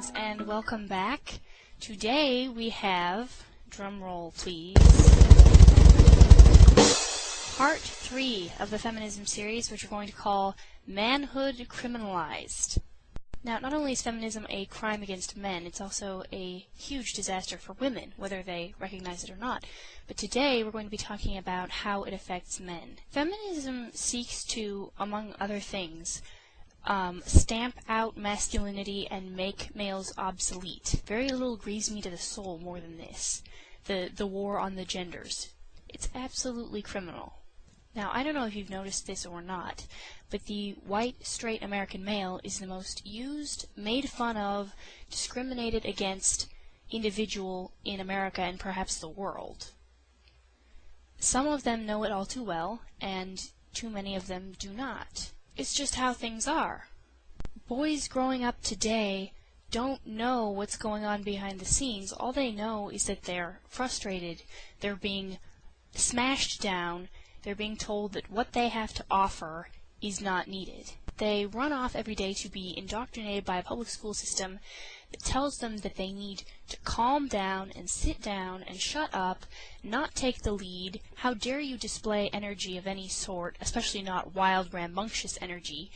Greetings and welcome back. Today we have, drumroll please, part 3 of the Feminism series, which we're going to call Manhood Criminalized. Now, not only is feminism a crime against men, it's also a huge disaster for women, whether they recognize it or not. But today we're going to be talking about how it affects men. Feminism seeks to, among other things, stamp out masculinity and make males obsolete. Very little grieves me to the soul more than this. The war on the genders. It's absolutely criminal. Now, I don't know if you've noticed this or not, but the white, straight American male is the most used, made fun of, discriminated against individual in America and perhaps the world. Some of them know it all too well, and too many of them do not. It's just how things are. Boys growing up today don't know what's going on behind the scenes. All they know is that they're frustrated, they're being smashed down, they're being told that what they have to offer is not needed. They run off every day to be indoctrinated by a public school system that tells them that they need to calm down and sit down and shut up, not take the lead. How dare you display energy of any sort, especially not wild, rambunctious energy.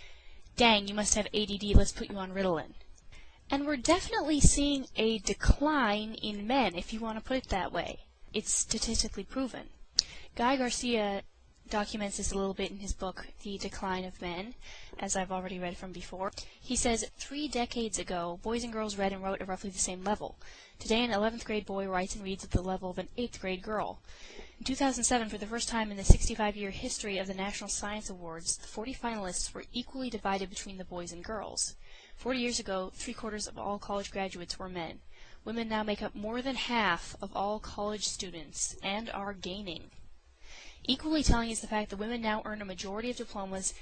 Dang, you must have ADD, let's put you on Ritalin. And we're definitely seeing a decline in men, if you want to put it that way. It's statistically proven. Guy Garcia documents this a little bit in his book, The Decline of Men, as I've already read from before. He says, 3 decades ago, boys and girls read and wrote at roughly the same level. Today, an 11th grade boy writes and reads at the level of an 8th grade girl. In 2007, for the first time in the 65-year history of the National Science Awards, the 40 finalists were equally divided between the boys and girls. 40 years ago, 3/4 of all college graduates were men. Women now make up more than half of all college students, and are gaining. Equally telling is the fact that women now earn a majority of diplomas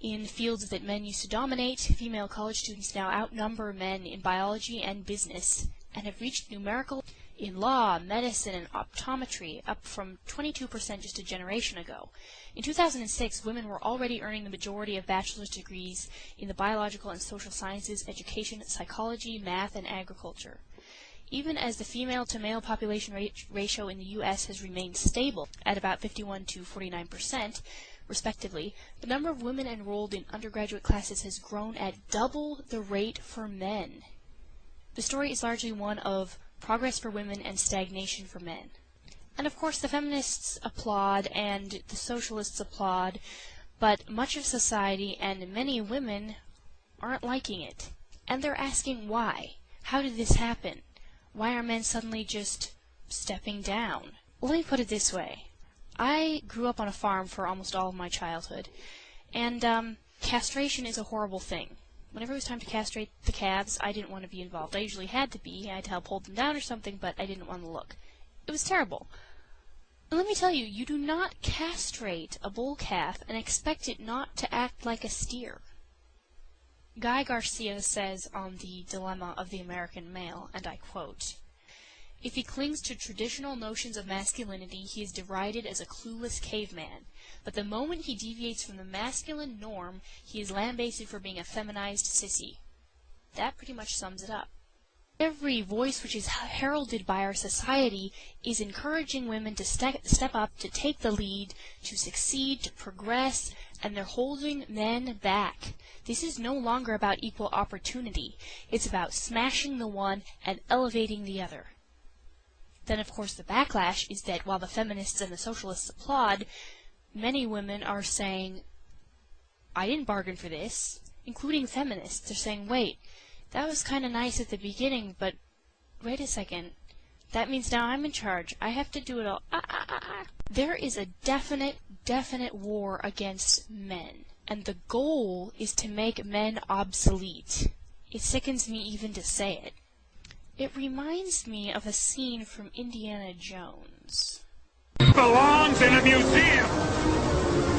in fields that men used to dominate. Female college students now outnumber men in biology and business, and have reached numerical in law, medicine, and optometry, up from 22% just a generation ago. In 2006, women were already earning the majority of bachelor's degrees in the biological and social sciences, education, psychology, math, and agriculture. Even as the female-to-male population ratio in the U.S. has remained stable at about 51 to 49%, respectively, the number of women enrolled in undergraduate classes has grown at double the rate for men. The story is largely one of progress for women and stagnation for men. And of course the feminists applaud and the socialists applaud, but much of society and many women aren't liking it. And they're asking why. How did this happen? Why are men suddenly just stepping down? Let me put it this way. I grew up on a farm for almost all of my childhood, and castration is a horrible thing. Whenever it was time to castrate the calves, I didn't want to be involved. I usually had to be. I had to help hold them down or something, but I didn't want to look. It was terrible. And let me tell you, you do not castrate a bull calf and expect it not to act like a steer. Guy Garcia says on The Dilemma of the American Male, and I quote, "If he clings to traditional notions of masculinity, he is derided as a clueless caveman. But the moment he deviates from the masculine norm, he is lambasted for being a feminized sissy." That pretty much sums it up. Every voice which is heralded by our society is encouraging women to step up, to take the lead, to succeed, to progress, and they're holding men back. This is no longer about equal opportunity. It's about smashing the one and elevating the other. Then, of course, the backlash is that while the feminists and the socialists applaud, many women are saying, I didn't bargain for this, including feminists. They're saying, wait, that was kind of nice at the beginning, but wait a second. That means now I'm in charge. I have to do it all. There is a definite war against men, and the goal is to make men obsolete. It sickens me even to say it. It reminds me of a scene from Indiana Jones. Belongs in a museum!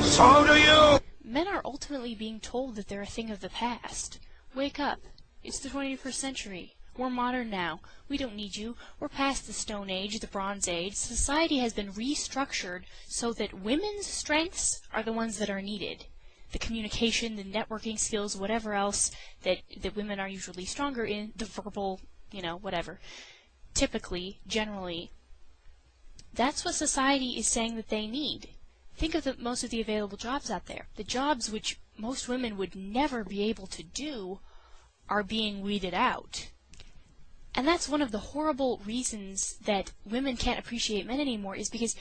So do you! Men are ultimately being told that they're a thing of the past. Wake up. It's the 21st century. We're modern now. We don't need you. We're past the Stone Age, the Bronze Age. Society has been restructured so that women's strengths are the ones that are needed. the communication, the networking skills, whatever else that women are usually stronger in, the verbal, whatever. Typically, generally, that's what society is saying that they need. Think of most of the available jobs out there. The jobs which most women would never be able to do are being weeded out. And that's one of the horrible reasons that women can't appreciate men anymore, is because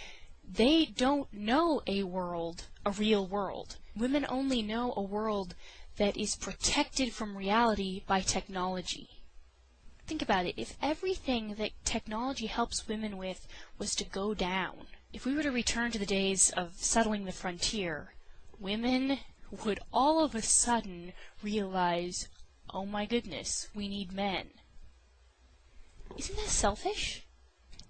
they don't know a real world. Women only know a world that is protected from reality by technology. Think about it. If everything that technology helps women with was to go down, if we were to return to the days of settling the frontier, women would all of a sudden realize, oh my goodness, we need men. Isn't that selfish?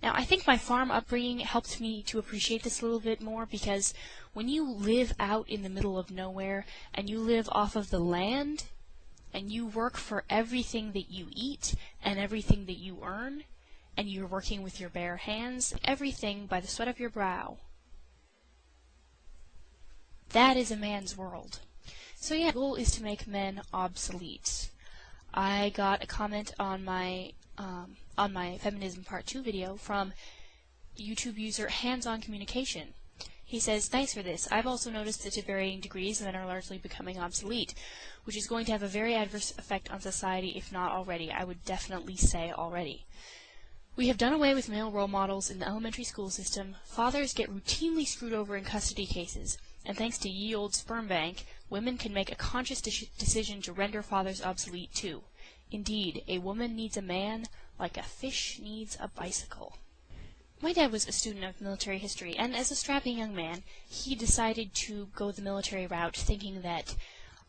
Now, I think my farm upbringing helped me to appreciate this a little bit more, because when you live out in the middle of nowhere, and you live off of the land, and you work for everything that you eat, and everything that you earn, and you're working with your bare hands, everything by the sweat of your brow, that is a man's world. So yeah, the goal is to make men obsolete. I got a comment on my Feminism Part 2 video from YouTube user Hands-On Communication. He says, "Thanks for this. I've also noticed that to varying degrees men are largely becoming obsolete, which is going to have a very adverse effect on society, if not already. I would definitely say already. We have done away with male role models in the elementary school system. Fathers get routinely screwed over in custody cases, and thanks to ye old sperm bank, women can make a conscious decision to render fathers obsolete too. Indeed, a woman needs a man like a fish needs a bicycle." My dad was a student of military history, and as a strapping young man, he decided to go the military route, thinking that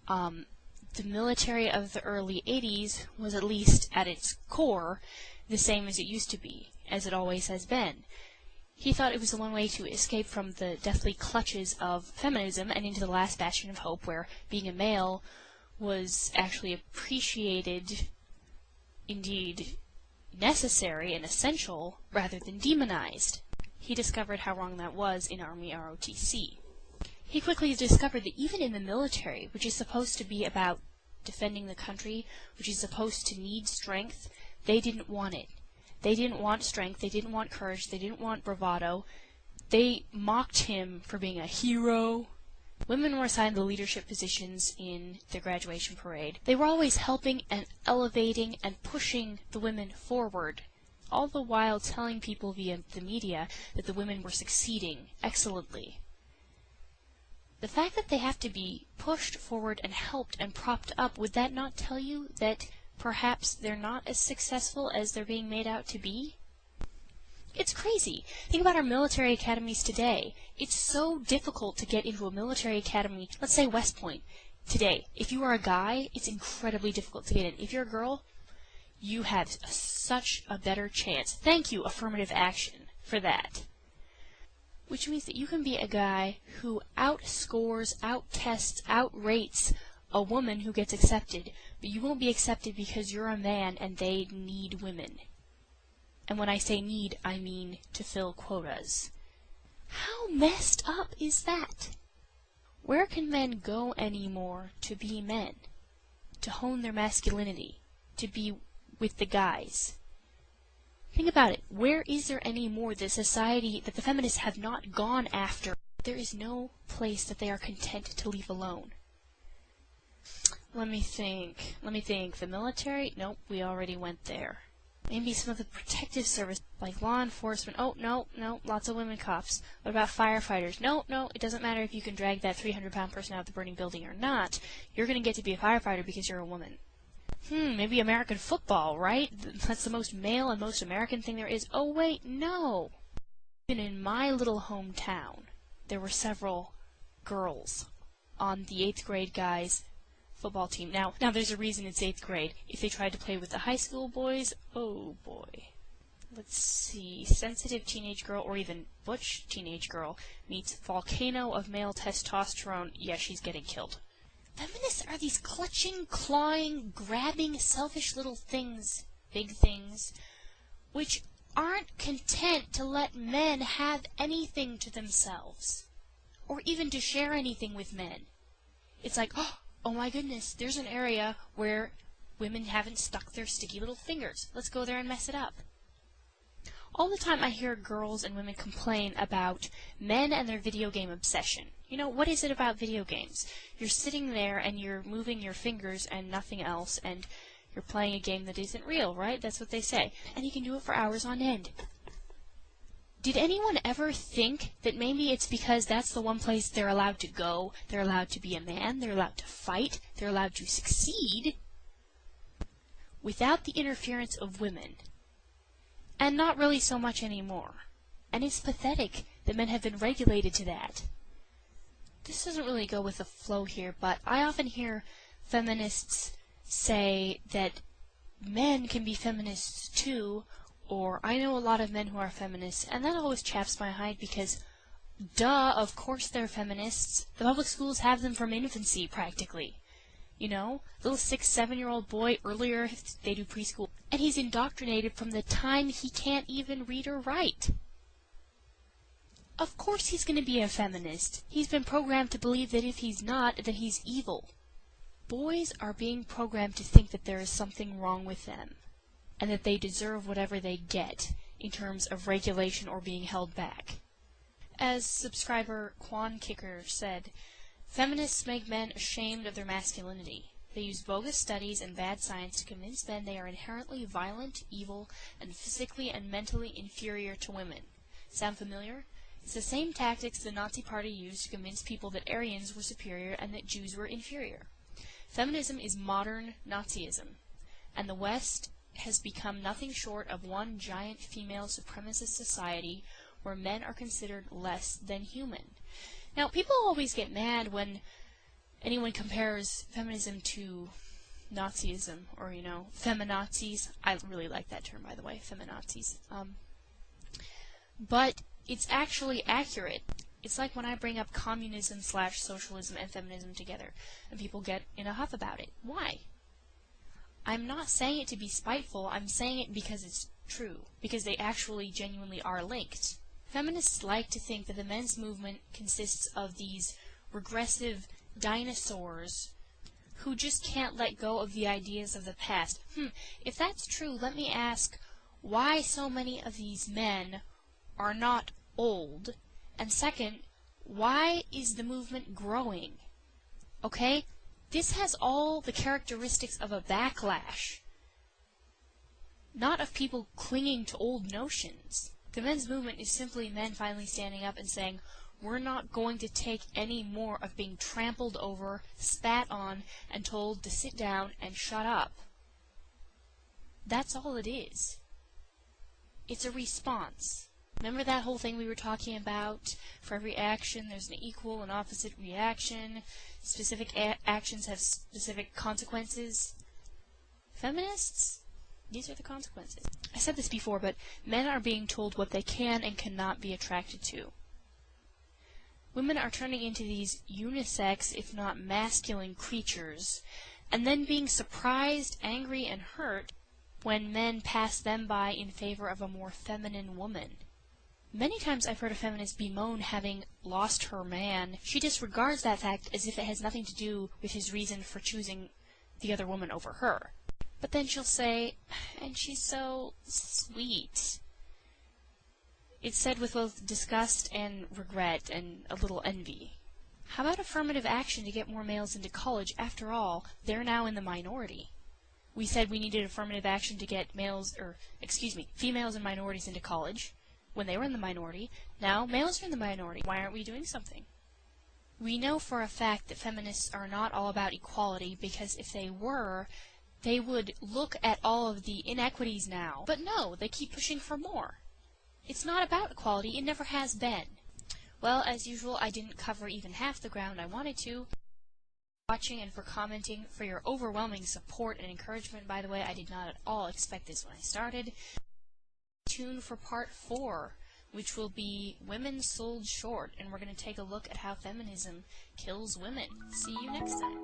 the military of the early 80s was, at least at its core, the same as it used to be, as it always has been. He thought it was the one way to escape from the deathly clutches of feminism and into the last bastion of hope, where being a male was actually appreciated, indeed necessary and essential, rather than demonized. He discovered how wrong that was in Army ROTC. He quickly discovered that even in the military, which is supposed to be about defending the country, which is supposed to need strength, they didn't want it. They didn't want strength, they didn't want courage, they didn't want bravado. They mocked him for being a hero. Women were assigned the leadership positions in the graduation parade. They were always helping and elevating and pushing the women forward, all the while telling people via the media that the women were succeeding excellently. The fact that they have to be pushed forward and helped and propped up, would that not tell you that perhaps they're not as successful as they're being made out to be? It's crazy. Think about our military academies today. It's so difficult to get into a military academy, let's say West Point, today. If you are a guy, it's incredibly difficult to get in. If you're a girl, you have such a better chance. Thank you, affirmative action, for that. Which means that you can be a guy who outscores, outtests, outrates a woman who gets accepted, but you won't be accepted because you're a man and they need women. And when I say need, I mean to fill quotas. How messed up is that? Where can men go anymore to be men? To hone their masculinity? To be with the guys? Think about it. Where is there any more the society that the feminists have not gone after? There is no place that they are content to leave alone. Let me think. The military? Nope, we already went there. Maybe some of the protective service, like law enforcement. Oh, no, lots of women cops. What about firefighters? No, it doesn't matter if you can drag that 300-pound person out of the burning building or not. You're going to get to be a firefighter because you're a woman. Maybe American football, right? That's the most male and most American thing there is. Oh, wait, no. Even in my little hometown, there were several girls on the 8th grade guys' football team. Now there's a reason it's 8th grade. If they tried to play with the high school boys, oh boy. Let's see, sensitive teenage girl, or even butch teenage girl, meets volcano of male testosterone. Yeah, she's getting killed. Feminists are these clutching, clawing, grabbing, selfish little things, big things, which aren't content to let men have anything to themselves, or even to share anything with men. It's like, oh my goodness, there's an area where women haven't stuck their sticky little fingers. Let's go there and mess it up. All the time I hear girls and women complain about men and their video game obsession. You know, what is it about video games? You're sitting there and you're moving your fingers and nothing else, and you're playing a game that isn't real, right? That's what they say. And you can do it for hours on end. Did anyone ever think that maybe it's because that's the one place they're allowed to go, they're allowed to be a man, they're allowed to fight, they're allowed to succeed, without the interference of women? And not really so much anymore. And it's pathetic that men have been regulated to that. This doesn't really go with the flow here, but I often hear feminists say that men can be feminists too, or I know a lot of men who are feminists, and that always chaps my hide because, duh, of course they're feminists. The public schools have them from infancy, practically. You know, little 6-7-year-old boy, earlier they do preschool, and he's indoctrinated from the time he can't even read or write. Of course he's going to be a feminist. He's been programmed to believe that if he's not, then he's evil. Boys are being programmed to think that there is something wrong with them, and that they deserve whatever they get in terms of regulation or being held back. As subscriber Quan Kicker said, feminists make men ashamed of their masculinity. They use bogus studies and bad science to convince men they are inherently violent, evil, and physically and mentally inferior to women. Sound familiar? It's the same tactics the Nazi Party used to convince people that Aryans were superior and that Jews were inferior. Feminism is modern Nazism, and the West has become nothing short of one giant female supremacist society where men are considered less than human. Now, people always get mad when anyone compares feminism to Nazism, or, you know, feminazis. I really like that term, by the way, feminazis. But it's actually accurate. It's like when I bring up communism/socialism and feminism together, and people get in a huff about it. Why? I'm not saying it to be spiteful, I'm saying it because it's true, because they actually genuinely are linked. Feminists like to think that the men's movement consists of these regressive dinosaurs who just can't let go of the ideas of the past. If that's true, let me ask why so many of these men are not old, and second, why is the movement growing? Okay? This has all the characteristics of a backlash, not of people clinging to old notions. The men's movement is simply men finally standing up and saying, we're not going to take any more of being trampled over, spat on, and told to sit down and shut up. That's all it is. It's a response. Remember that whole thing we were talking about? For every action, there's an equal and opposite reaction. Specific actions have specific consequences. Feminists? These are the consequences. I said this before, but men are being told what they can and cannot be attracted to. Women are turning into these unisex, if not masculine creatures, and then being surprised, angry, and hurt when men pass them by in favor of a more feminine woman. Many times I've heard a feminist bemoan having lost her man. She disregards that fact as if it has nothing to do with his reason for choosing the other woman over her. But then she'll say, and she's so sweet. It's said with both disgust and regret and a little envy. How about affirmative action to get more males into college? After all, they're now in the minority. We said we needed affirmative action to get females and minorities into college when they were in the minority. Now males are in the minority. Why aren't we doing something? We know for a fact that feminists are not all about equality, because if they were, they would look at all of the inequities now. But no, they keep pushing for more. It's not about equality. It never has been. Well, as usual, I didn't cover even half the ground I wanted to. Watching and for commenting, for your overwhelming support and encouragement. By the way, I did not at all expect this when I started. Tune for part 4, which will be Women Sold Short, and we're going to take a look at how feminism kills women. See you next time.